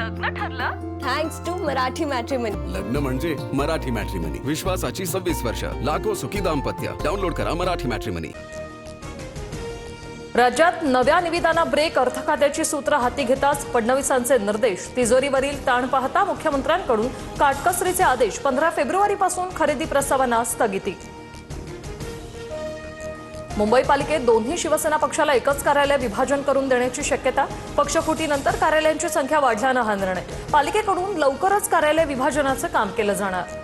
लग्न ठरलं thanks to Marathi matrimony. लग्न म्हणजे मराठी मॅट्रिमनी. विश्वासाची 26 वर्ष. लाखो सुखी दाम्पत्य. डाउनलोड करा मराठी मॅट्रिमनी. राज्यात नव्या निविदांना ब्रेक. अर्थ खात्याची सूत्र हाती घेताच फडणवीसांचे निर्देश. तिजोरीवरील ताण पाहता मुख्यमंत्र्यांकडून काटकसरीचे आदेश. 15 फेब्रुवारीपासून खरेदी प्रस्तावांना स्थगिती. मुंबई पालिकेत दोन्ही शिवसेना पक्षाला एकच कार्यालय विभाजन करून देण्याची शक्यता. पक्षफुटीनंतर कार्यालयांची संख्या वाढल्यानं हा निर्णय. पालिकेकडून लवकरच कार्यालय विभाजनाचं काम केलं जाणार.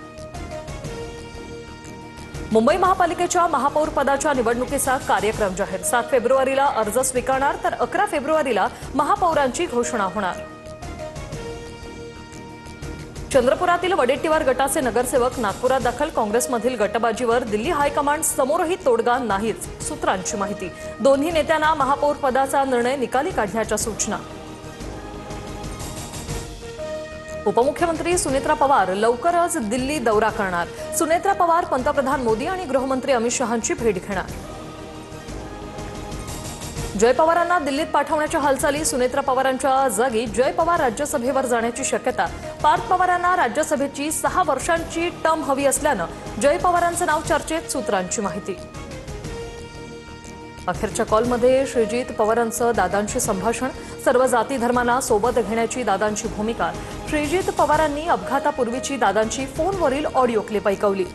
मुंबई महापालिकेच्या महापौर पदाच्या निवडणुकीचा कार्यक्रम जाहीर. 7 फेब्रुवारीला अर्ज स्वीकारणार तर 11 फेब्रुवारीला महापौरांची घोषणा होणार. चंद्रपुरातील वडेट्टीवार गटाचे नगरसेवक नागपुरात दाखल. काँग्रेसमधील गटबाजीवर दिल्ली हायकमांड समोरही तोडगा नाहीच. सूत्रांची माहिती. दोन्ही नेत्यांना महापौर पदाचा निर्णय निकाली काढण्याच्या सूचना. उपमुख्यमंत्री सुनेत्रा पवार लवकरच दिल्ली दौरा करणार. सुनेत्रा पवार पंतप्रधान मोदी आणि गृहमंत्री अमित शहांची भेट घेणार. जय पवारांना दिल्लीत पाठवण्याच्या हालचाली. सुनेत्रा पवारांच्या जागी जय पवार राज्यसभेवर जाण्याची शक्यता. पार्थ पवारांना राज्यसभेची 6 वर्षांची टर्म हवी असल्यानं जय पवारांचं नाव चर्चेत. सूत्रांची माहिती. अखेरच्या कॉलमध्ये श्रीजित पवारांचं दादांशी संभाषण. सर्व जाती धर्मांना सोबत घेण्याची दादांची भूमिका. श्रीजित पवारांनी अपघातापूर्वीची दादांची फोनवरील ऑडिओ क्लिप ऐकवली.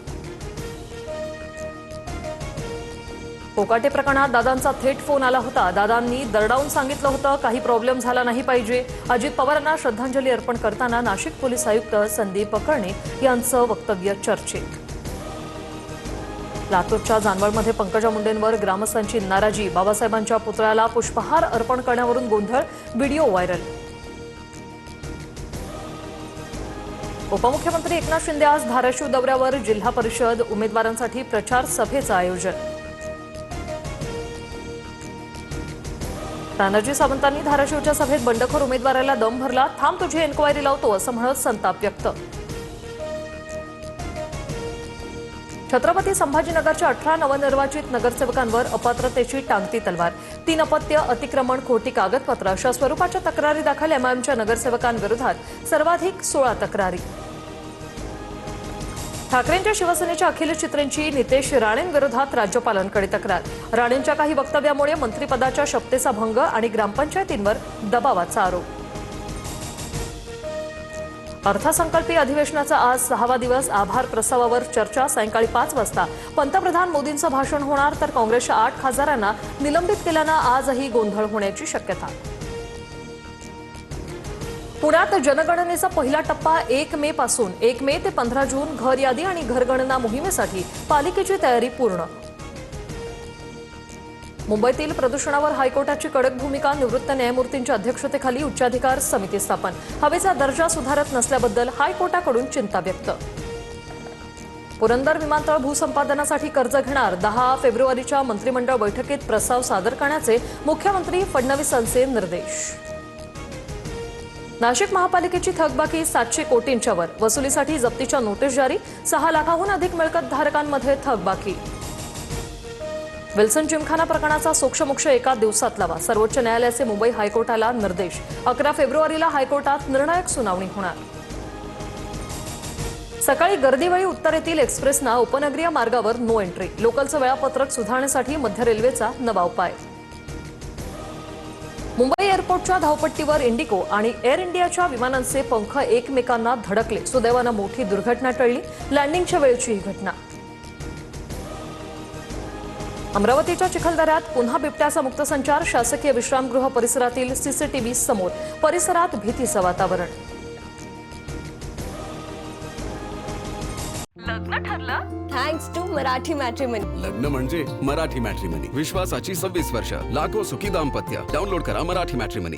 कोकाटे प्रकरणात दादांचा थेट फोन आला होता. दादांनी दरडावून सांगितलं होतं काही प्रॉब्लेम झाला नाही पाहिजे. अजित पवारांना श्रद्धांजली अर्पण करताना नाशिक पोलीस आयुक्त संदीप कर्णे यांचं वक्तव्य चर्चेत. लातूरच्या जानवळमध्ये पंकजा मुंडेंवर ग्रामस्थांची नाराजी. बाबासाहेबांच्या पुतळ्याला पुष्पहार अर्पण करण्यावरून गोंधळ. Video viral. उपमुख्यमंत्री एकनाथ शिंदे आज धाराशिव दौऱ्यावर. जिल्हा परिषद उमेदवारांसाठी प्रचार सभेचं आयोजन. तानाजी सावंतांनी धाराशिवच्या सभेत बंडखोर उमेदवाराला दम भरला. थांब तुझी एन्क्वायरी लावतो असं म्हणत संताप व्यक्त. छत्रपती संभाजीनगरच्या 18 नवनिर्वाचित नगरसेवकांवर अपात्रतेची टांगती तलवार. 3 अपत्य, अतिक्रमण, खोटी कागदपत्र अशा स्वरूपाच्या तक्रारी दाखल. एमआयएमच्या नगरसेवकांविरोधात सर्वाधिक 16 तक्रारी. ठाकरेंच्या शिवसेनेच्या अखिल चित्रेंची नितेश राणेंविरोधात राज्यपालांकडे तक्रार. राणेंच्या काही वक्तव्यामुळे मंत्रिपदाच्या शपथेचा भंग आणि ग्रामपंचायतींवर दबावाचा आरोप. अर्थसंकल्पीय अधिवेशनाचा आज 6वा दिवस. आभार प्रस्तावावर चर्चा. सायंकाळी 5 वाजता पंतप्रधान मोदींचं भाषण होणार तर काँग्रेसच्या 8 खासदारांना निलंबित केल्यानं आजही गोंधळ होण्याची शक्यता. पुण्यात जनगणनेचा पहिला टप्पा 1 मे पासून. 1 मे ते 15 जून घर यादी आणि घरगणना मोहिमेसाठी पालिकेची तयारी पूर्ण. मुंबईतील प्रदूषणावर हायकोर्टाची कडक भूमिका. निवृत्त न्यायमूर्तींच्या अध्यक्षतेखाली उच्चाधिकार समिती स्थापन. हवेचा दर्जा सुधारत नसल्याबद्दल हायकोर्टाकडून चिंता व्यक्त. पुरंदर विमानतळ भूसंपादनासाठी कर्ज घेणार. 10 फेब्रुवारीच्या मंत्रिमंडळ बैठकीत प्रस्ताव सादर करण्याचे मुख्यमंत्री फडणवीसांचे निर्देश. नाशिक महापालिकेची थकबाकी 700 कोटींच्या वर. वसुलीसाठी जप्तीच्या नोटीस जारी. 6 लाखाहून अधिक मिळकतधारकांमध्ये थकबाकी. विल्सन जिमखाना प्रकरणाचा सोक्षमोक्ष एका दिवसात लावा. सर्वोच्च न्यायालयाचे मुंबई हायकोर्टाला निर्देश. 11 फेब्रुवारीला हायकोर्टात निर्णायक सुनावणी होणार. सकाळी गर्दीवेळी उत्तरेतील एक्सप्रेसना उपनगरीय मार्गावर नो एंट्री. लोकलचं वेळापत्रक सुधारण्यासाठी मध्य रेल्वेचा नवा उपाय. मुंबई एअरपोर्टच्या धावपट्टीवर इंडिगो आणि एअर इंडियाच्या विमानांचे पंख एकमेकांना धडकले. सुदैवानं मोठी दुर्घटना टळली. लँडिंगच्या वेळची ही घटना. अमरावतीच्या चिखलदऱ्यात पुन्हा बिबट्याचा मुक्तसंचार. शासकीय विश्रामगृह परिसरातील सीसीटीव्ही समोर. परिसरात भीतीचं वातावरण. लग्न ठरलं थँक्स टू मराठी मॅट्रिमनी. लग्न म्हणजे मराठी मॅट्रिमनी. विश्वासाची 26 वर्ष. लाखो सुखी दाम्पत्य. डाउनलोड करा मराठी मॅट्रिमनी.